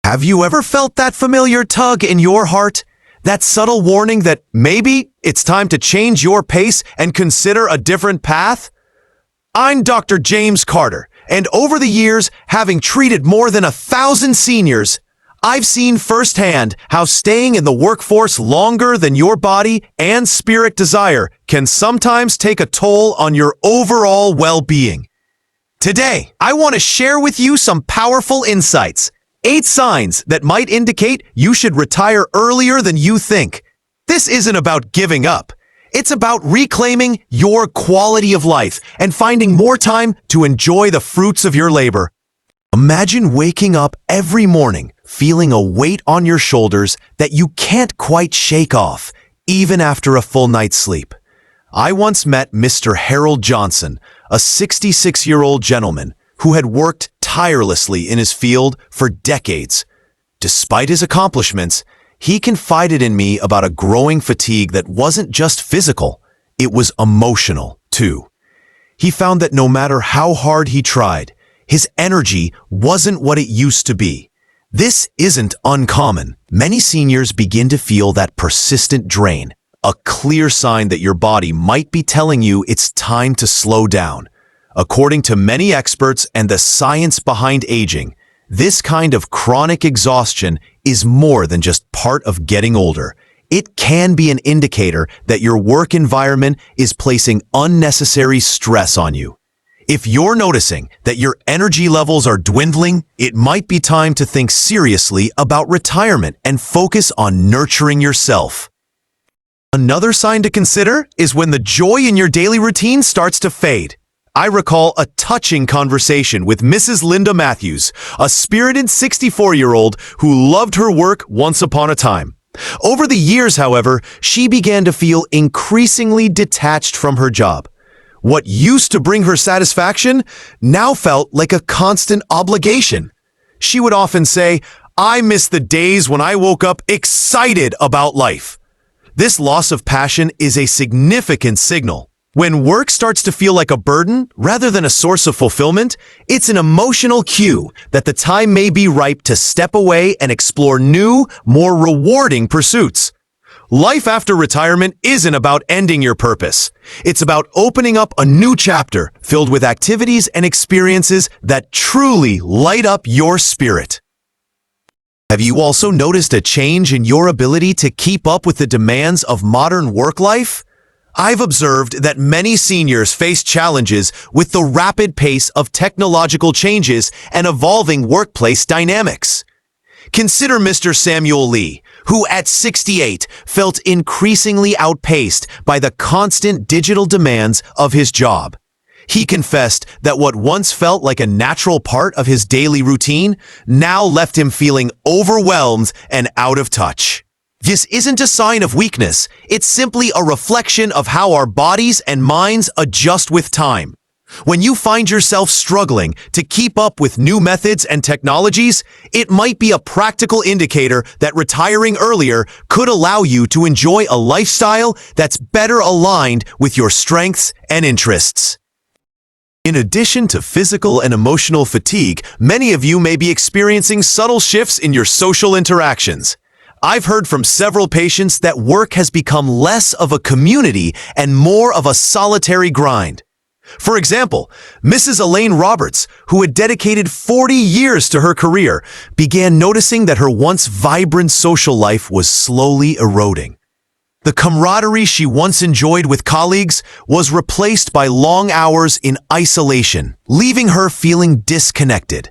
Have you ever felt that familiar tug in your heart? That subtle warning that maybe it's time to change your pace and consider a different path? I'm Dr. James Carter, and over the years, having treated more than 1,000 seniors, I've seen firsthand how staying in the workforce longer than your body and spirit desire can sometimes take a toll on your overall well-being. Today, I want to share with you some powerful insights. 8 signs that might indicate you should retire earlier than you think. This isn't about giving up. It's about reclaiming your quality of life and finding more time to enjoy the fruits of your labor. Imagine waking up every morning feeling a weight on your shoulders that you can't quite shake off, even after a full night's sleep. I once met Mr. Harold Johnson, a 66-year-old gentleman who had worked tirelessly in his field for decades. Despite his accomplishments, he confided in me about a growing fatigue that wasn't just physical, it was emotional, too. He found that no matter how hard he tried, his energy wasn't what it used to be. This isn't uncommon. Many seniors begin to feel that persistent drain, a clear sign that your body might be telling you it's time to slow down. According to many experts and the science behind aging, this kind of chronic exhaustion is more than just part of getting older. It can be an indicator that your work environment is placing unnecessary stress on you. If you're noticing that your energy levels are dwindling, it might be time to think seriously about retirement and focus on nurturing yourself. Another sign to consider is when the joy in your daily routine starts to fade. I recall a touching conversation with Mrs. Linda Matthews, a spirited 64-year-old who loved her work once upon a time. Over the years, however, she began to feel increasingly detached from her job. What used to bring her satisfaction now felt like a constant obligation. She would often say, "I miss the days when I woke up excited about life." This loss of passion is a significant signal. When work starts to feel like a burden rather than a source of fulfillment, it's an emotional cue that the time may be ripe to step away and explore new, more rewarding pursuits. Life after retirement isn't about ending your purpose. It's about opening up a new chapter filled with activities and experiences that truly light up your spirit. Have you also noticed a change in your ability to keep up with the demands of modern work life? I've observed that many seniors face challenges with the rapid pace of technological changes and evolving workplace dynamics. Consider Mr. Samuel Lee, who at 68 felt increasingly outpaced by the constant digital demands of his job. He confessed that what once felt like a natural part of his daily routine now left him feeling overwhelmed and out of touch. This isn't a sign of weakness, it's simply a reflection of how our bodies and minds adjust with time. When you find yourself struggling to keep up with new methods and technologies, it might be a practical indicator that retiring earlier could allow you to enjoy a lifestyle that's better aligned with your strengths and interests. In addition to physical and emotional fatigue, many of you may be experiencing subtle shifts in your social interactions. I've heard from several patients that work has become less of a community and more of a solitary grind. For example, Mrs. Elaine Roberts, who had dedicated 40 years to her career, began noticing that her once vibrant social life was slowly eroding. The camaraderie she once enjoyed with colleagues was replaced by long hours in isolation, leaving her feeling disconnected.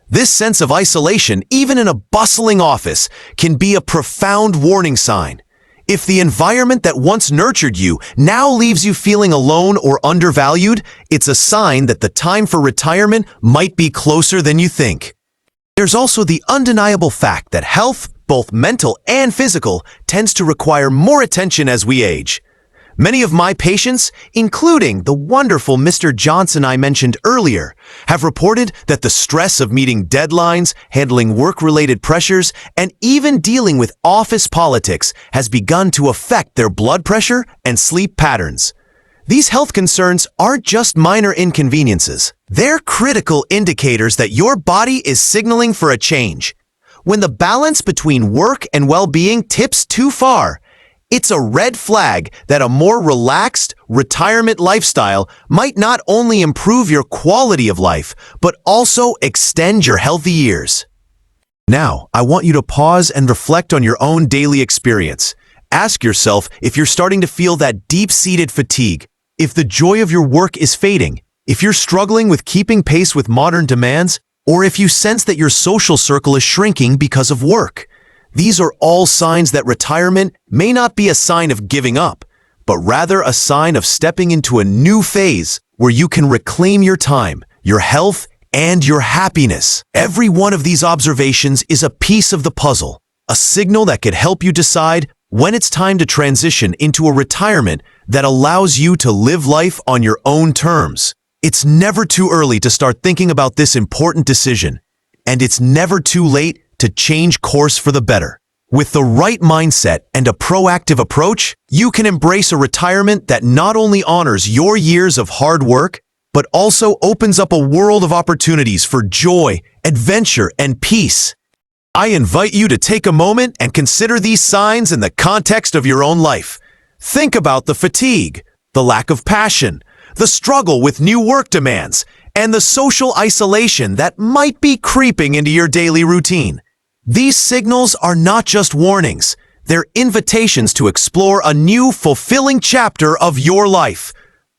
This sense of isolation, even in a bustling office, can be a profound warning sign. If the environment that once nurtured you now leaves you feeling alone or undervalued, it's a sign that the time for retirement might be closer than you think. There's also the undeniable fact that health, both mental and physical, tends to require more attention as we age. Many of my patients, including the wonderful Mr. Johnson I mentioned earlier, have reported that the stress of meeting deadlines, handling work-related pressures, and even dealing with office politics has begun to affect their blood pressure and sleep patterns. These health concerns aren't just minor inconveniences. They're critical indicators that your body is signaling for a change. When the balance between work and well-being tips too far, it's a red flag that a more relaxed retirement lifestyle might not only improve your quality of life, but also extend your healthy years. Now, I want you to pause and reflect on your own daily experience. Ask yourself if you're starting to feel that deep-seated fatigue, if the joy of your work is fading, if you're struggling with keeping pace with modern demands, or if you sense that your social circle is shrinking because of work. These are all signs that retirement may not be a sign of giving up, but rather a sign of stepping into a new phase where you can reclaim your time, your health, and your happiness. Every one of these observations is a piece of the puzzle, a signal that could help you decide when it's time to transition into a retirement that allows you to live life on your own terms. It's never too early to start thinking about this important decision, and it's never too late to change course for the better. With the right mindset and a proactive approach, you can embrace a retirement that not only honors your years of hard work, but also opens up a world of opportunities for joy, adventure, and peace. I invite you to take a moment and consider these signs in the context of your own life. Think about the fatigue, the lack of passion, the struggle with new work demands, and the social isolation that might be creeping into your daily routine. These signals are not just warnings, they're invitations to explore a new, fulfilling chapter of your life.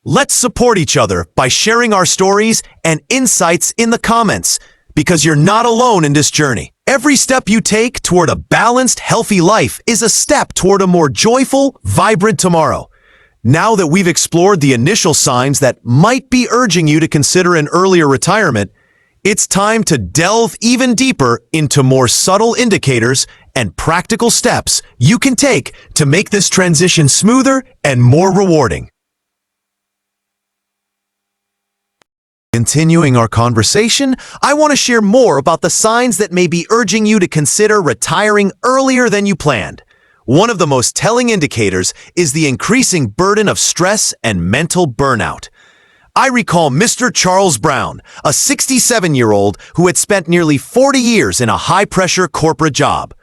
Let's support each other by sharing our stories and insights in the comments, because you're not alone in this journey. Every step you take toward a balanced, healthy life is a step toward a more joyful, vibrant tomorrow. Now that we've explored the initial signs that might be urging you to consider an earlier retirement, it's time to delve even deeper into more subtle indicators and practical steps you can take to make this transition smoother and more rewarding. Continuing our conversation, I want to share more about the signs that may be urging you to consider retiring earlier than you planned. One of the most telling indicators is the increasing burden of stress and mental burnout. I recall Mr. Charles Brown, a 67-year-old who had spent nearly 40 years in a high-pressure corporate job.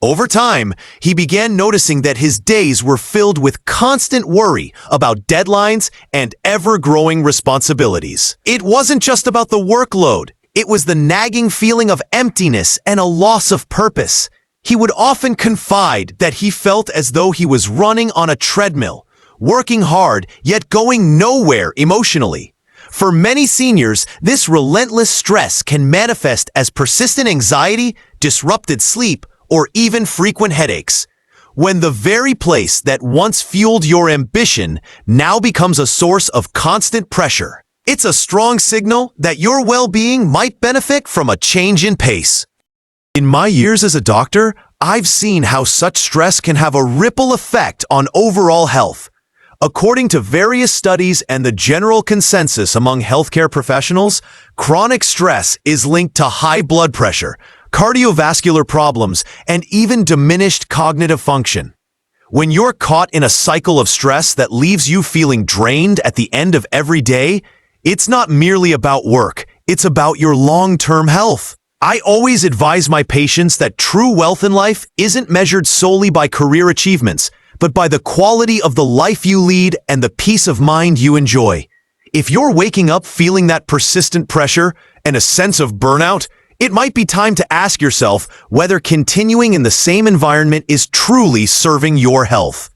Over time, he began noticing that his days were filled with constant worry about deadlines and ever-growing responsibilities. It wasn't just about the workload. It was the nagging feeling of emptiness and a loss of purpose. He would often confide that he felt as though he was running on a treadmill, working hard, yet going nowhere emotionally. For many seniors, this relentless stress can manifest as persistent anxiety, disrupted sleep, or even frequent headaches. When the very place that once fueled your ambition now becomes a source of constant pressure, it's a strong signal that your well-being might benefit from a change in pace. In my years as a doctor, I've seen how such stress can have a ripple effect on overall health. According to various studies and the general consensus among healthcare professionals, chronic stress is linked to high blood pressure, cardiovascular problems, and even diminished cognitive function. When you're caught in a cycle of stress that leaves you feeling drained at the end of every day, it's not merely about work, it's about your long-term health. I always advise my patients that true wealth in life isn't measured solely by career achievements, but by the quality of the life you lead and the peace of mind you enjoy. If you're waking up feeling that persistent pressure and a sense of burnout, it might be time to ask yourself whether continuing in the same environment is truly serving your health.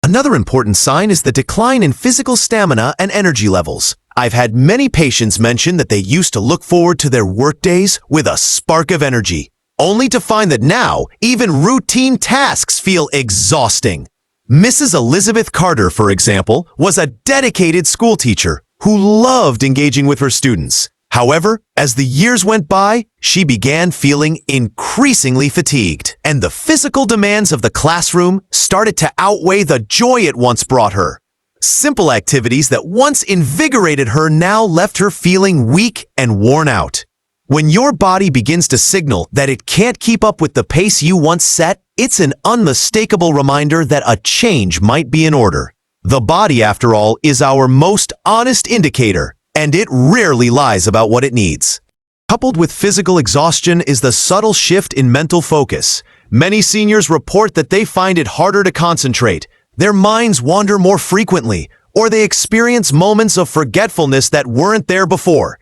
Another important sign is the decline in physical stamina and energy levels. I've had many patients mention that they used to look forward to their workdays with a spark of energy, only to find that now even routine tasks feel exhausting. Mrs. Elizabeth Carter, for example, was a dedicated school teacher who loved engaging with her students. However, as the years went by, she began feeling increasingly fatigued, and the physical demands of the classroom started to outweigh the joy it once brought her. Simple activities that once invigorated her now left her feeling weak and worn out. When your body begins to signal that it can't keep up with the pace you once set, it's an unmistakable reminder that a change might be in order. The body, after all, is our most honest indicator, and it rarely lies about what it needs. Coupled with physical exhaustion is the subtle shift in mental focus. Many seniors report that they find it harder to concentrate, their minds wander more frequently, or they experience moments of forgetfulness that weren't there before.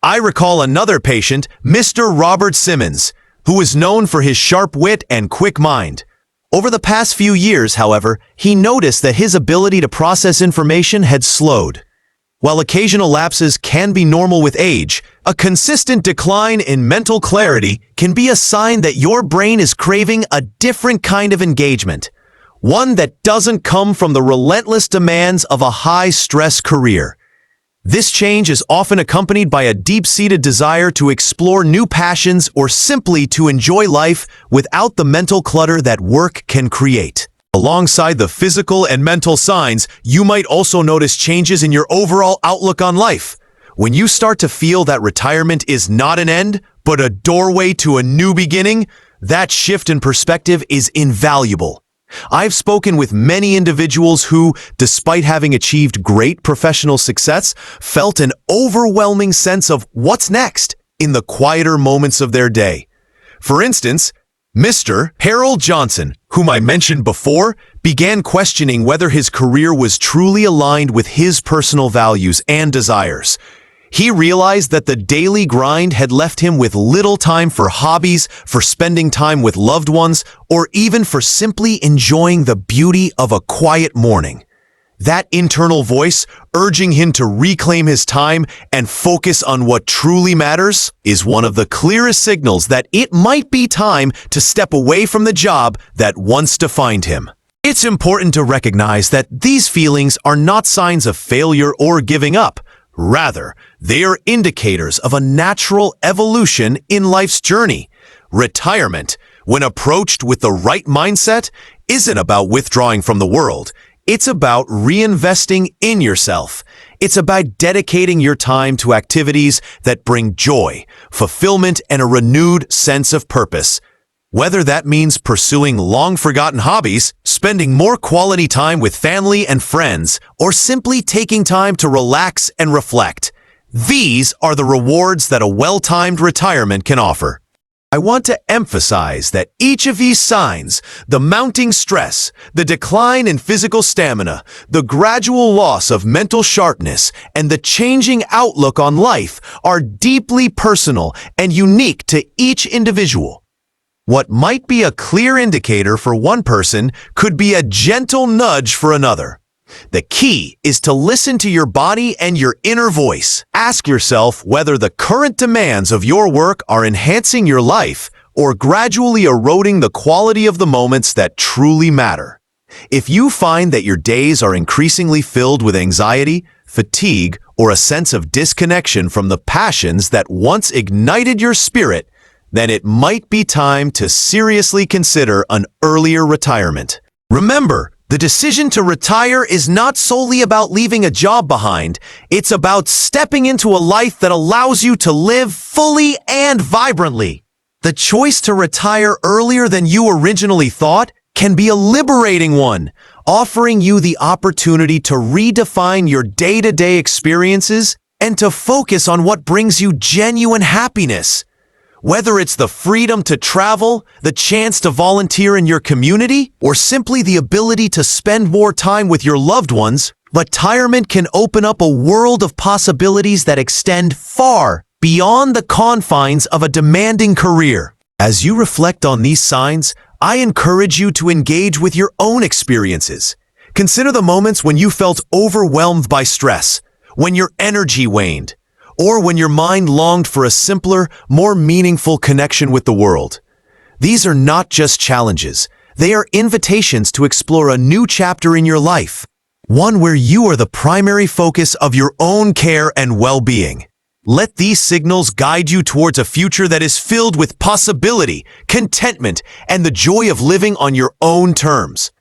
I recall another patient, Mr. Robert Simmons, who is known for his sharp wit and quick mind. Over the past few years, however, he noticed that his ability to process information had slowed. While occasional lapses can be normal with age, a consistent decline in mental clarity can be a sign that your brain is craving a different kind of engagement, one that doesn't come from the relentless demands of a high-stress career. This change is often accompanied by a deep-seated desire to explore new passions or simply to enjoy life without the mental clutter that work can create. Alongside the physical and mental signs, you might also notice changes in your overall outlook on life. When you start to feel that retirement is not an end, but a doorway to a new beginning, that shift in perspective is invaluable. I've spoken with many individuals who, despite having achieved great professional success, felt an overwhelming sense of what's next in the quieter moments of their day. For instance, Mr. Harold Johnson, whom I mentioned before, began questioning whether his career was truly aligned with his personal values and desires. He realized that the daily grind had left him with little time for hobbies, for spending time with loved ones, or even for simply enjoying the beauty of a quiet morning. That internal voice, urging him to reclaim his time and focus on what truly matters, is one of the clearest signals that it might be time to step away from the job that once defined him. It's important to recognize that these feelings are not signs of failure or giving up. Rather, they are indicators of a natural evolution in life's journey. Retirement, when approached with the right mindset, isn't about withdrawing from the world. It's about reinvesting in yourself. It's about dedicating your time to activities that bring joy, fulfillment, and a renewed sense of purpose. Whether that means pursuing long-forgotten hobbies, spending more quality time with family and friends, or simply taking time to relax and reflect, these are the rewards that a well-timed retirement can offer. I want to emphasize that each of these signs, the mounting stress, the decline in physical stamina, the gradual loss of mental sharpness, and the changing outlook on life are deeply personal and unique to each individual. What might be a clear indicator for one person could be a gentle nudge for another. The key is to listen to your body and your inner voice. Ask yourself whether the current demands of your work are enhancing your life or gradually eroding the quality of the moments that truly matter. If you find that your days are increasingly filled with anxiety, fatigue, or a sense of disconnection from the passions that once ignited your spirit, then it might be time to seriously consider an earlier retirement. Remember, the decision to retire is not solely about leaving a job behind. It's about stepping into a life that allows you to live fully and vibrantly. The choice to retire earlier than you originally thought can be a liberating one, offering you the opportunity to redefine your day-to-day experiences and to focus on what brings you genuine happiness. Whether it's the freedom to travel, the chance to volunteer in your community, or simply the ability to spend more time with your loved ones, retirement can open up a world of possibilities that extend far beyond the confines of a demanding career. As you reflect on these signs, I encourage you to engage with your own experiences. Consider the moments when you felt overwhelmed by stress, when your energy waned, or when your mind longed for a simpler, more meaningful connection with the world. These are not just challenges. They are invitations to explore a new chapter in your life, one where you are the primary focus of your own care and well-being. Let these signals guide you towards a future that is filled with possibility, contentment, and the joy of living on your own terms.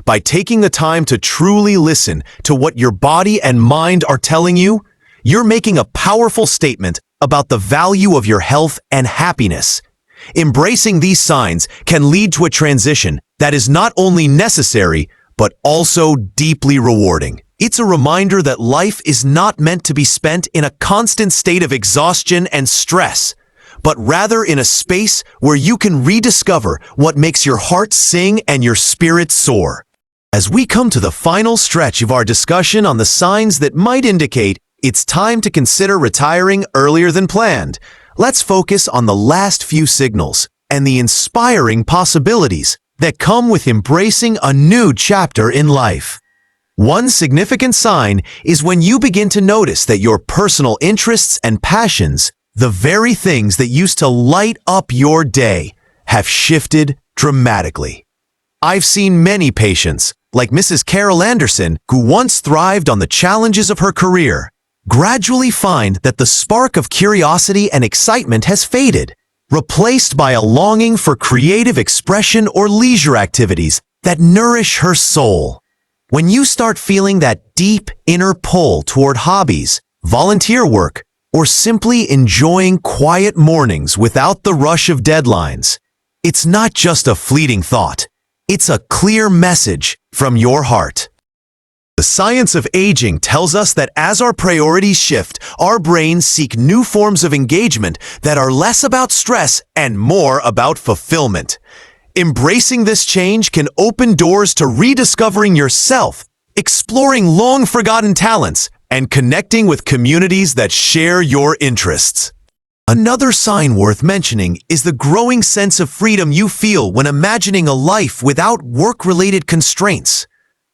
By taking the time to truly listen to what your body and mind are telling you, you're making a powerful statement about the value of your health and happiness. Embracing these signs can lead to a transition that is not only necessary, but also deeply rewarding. It's a reminder that life is not meant to be spent in a constant state of exhaustion and stress. but rather in a space where you can rediscover what makes your heart sing and your spirit soar. As we come to the final stretch of our discussion on the signs that might indicate it's time to consider retiring earlier than planned, let's focus on the last few signals and the inspiring possibilities that come with embracing a new chapter in life. One significant sign is when you begin to notice that your personal interests and passions, the very things that used to light up your day, have shifted dramatically. I've seen many patients, like Mrs. Carol Anderson, who once thrived on the challenges of her career, gradually find that the spark of curiosity and excitement has faded, replaced by a longing for creative expression or leisure activities that nourish her soul. When you start feeling that deep inner pull toward hobbies, volunteer work, or simply enjoying quiet mornings without the rush of deadlines, it's not just a fleeting thought. It's a clear message from your heart. The science of aging tells us that as our priorities shift, our brains seek new forms of engagement that are less about stress and more about fulfillment. Embracing this change can open doors to rediscovering yourself, exploring long-forgotten talents, and connecting with communities that share your interests. Another sign worth mentioning is the growing sense of freedom you feel when imagining a life without work-related constraints.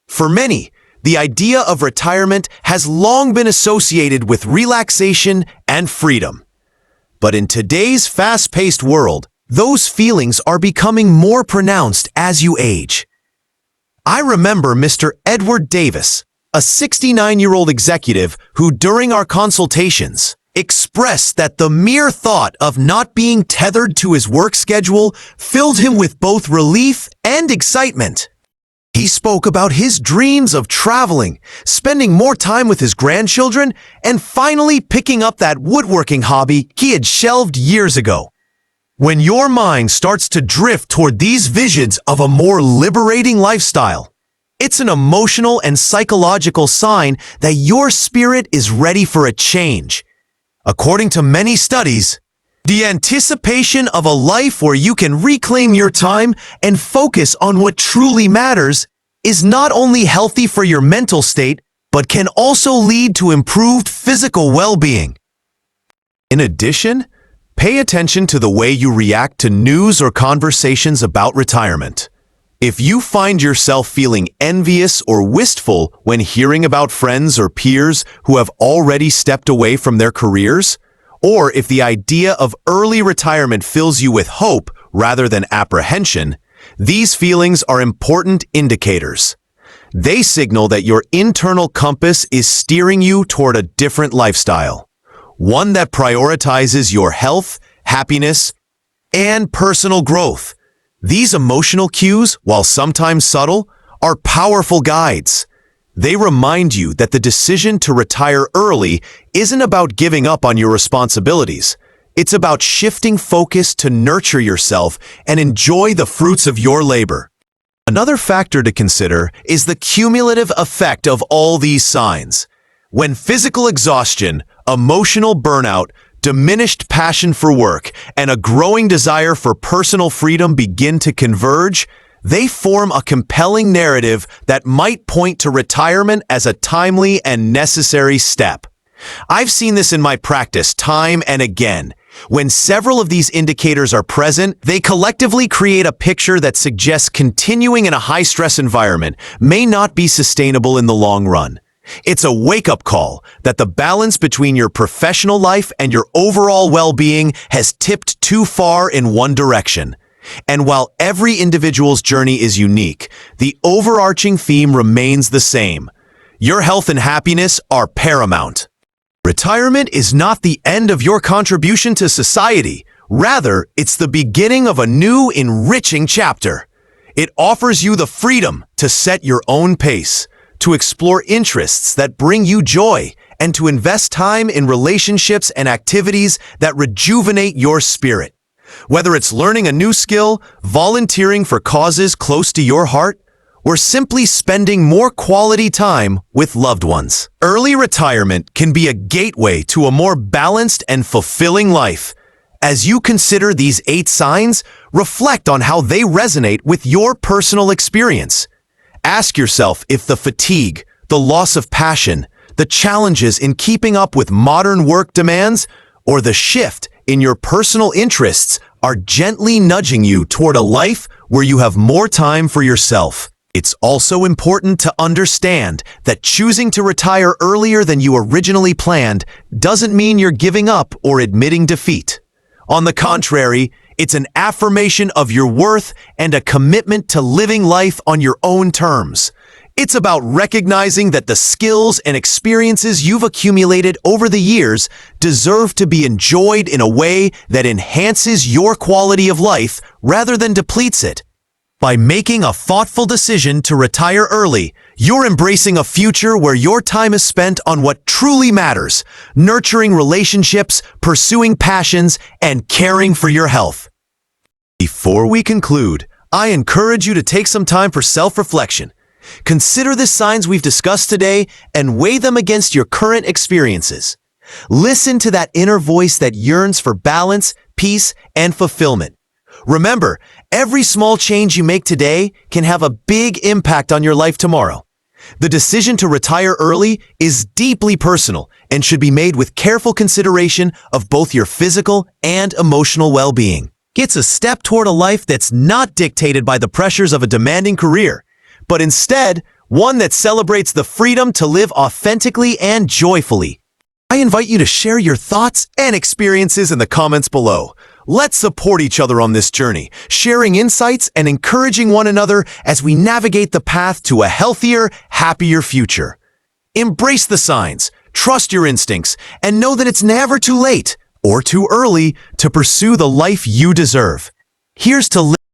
For many, the idea of retirement has long been associated with relaxation and freedom. But in today's fast-paced world, those feelings are becoming more pronounced as you age. I remember Mr. Edward Davis, a 69-year-old executive who, during our consultations, expressed that the mere thought of not being tethered to his work schedule filled him with both relief and excitement. He spoke about his dreams of traveling, spending more time with his grandchildren, and finally picking up that woodworking hobby he had shelved years ago. When your mind starts to drift toward these visions of a more liberating lifestyle, it's an emotional and psychological sign that your spirit is ready for a change. According to many studies, the anticipation of a life where you can reclaim your time and focus on what truly matters is not only healthy for your mental state, but can also lead to improved physical well-being. In addition, pay attention to the way you react to news or conversations about retirement. If you find yourself feeling envious or wistful when hearing about friends or peers who have already stepped away from their careers, or if the idea of early retirement fills you with hope rather than apprehension, these feelings are important indicators. They signal that your internal compass is steering you toward a different lifestyle, one that prioritizes your health, happiness, and personal growth. These emotional cues, while sometimes subtle, are powerful guides. They remind you that the decision to retire early isn't about giving up on your responsibilities. It's about shifting focus to nurture yourself and enjoy the fruits of your labor. Another factor to consider is the cumulative effect of all these signs. When physical exhaustion, emotional burnout, diminished passion for work, and a growing desire for personal freedom begin to converge, they form a compelling narrative that might point to retirement as a timely and necessary step. I've seen this in my practice time and again. When several of these indicators are present, they collectively create a picture that suggests continuing in a high-stress environment may not be sustainable in the long run. It's a wake-up call that the balance between your professional life and your overall well-being has tipped too far in one direction. And while every individual's journey is unique, the overarching theme remains the same. Your health and happiness are paramount. Retirement is not the end of your contribution to society. Rather, it's the beginning of a new, enriching chapter. It offers you the freedom to set your own pace, to explore interests that bring you joy, and to invest time in relationships and activities that rejuvenate your spirit. Whether it's learning a new skill, volunteering for causes close to your heart, or simply spending more quality time with loved ones, early retirement can be a gateway to a more balanced and fulfilling life. As you consider these 8 signs, reflect on how they resonate with your personal experience. Ask yourself if the fatigue, the loss of passion, the challenges in keeping up with modern work demands, or the shift in your personal interests are gently nudging you toward a life where you have more time for yourself. It's also important to understand that choosing to retire earlier than you originally planned doesn't mean you're giving up or admitting defeat. On the contrary, it's an affirmation of your worth and a commitment to living life on your own terms. It's about recognizing that the skills and experiences you've accumulated over the years deserve to be enjoyed in a way that enhances your quality of life rather than depletes it. By making a thoughtful decision to retire early, you're embracing a future where your time is spent on what truly matters, nurturing relationships, pursuing passions, and caring for your health. Before we conclude, I encourage you to take some time for self-reflection. Consider the signs we've discussed today and weigh them against your current experiences. Listen to that inner voice that yearns for balance, peace, and fulfillment. Remember, every small change you make today can have a big impact on your life tomorrow. The decision to retire early is deeply personal and should be made with careful consideration of both your physical and emotional well-being. It's a step toward a life that's not dictated by the pressures of a demanding career, but instead, one that celebrates the freedom to live authentically and joyfully. I invite you to share your thoughts and experiences in the comments below. Let's support each other on this journey, sharing insights and encouraging one another as we navigate the path to a healthier, happier future. Embrace the signs, trust your instincts, and know that it's never too late or too early to pursue the life you deserve. Here's to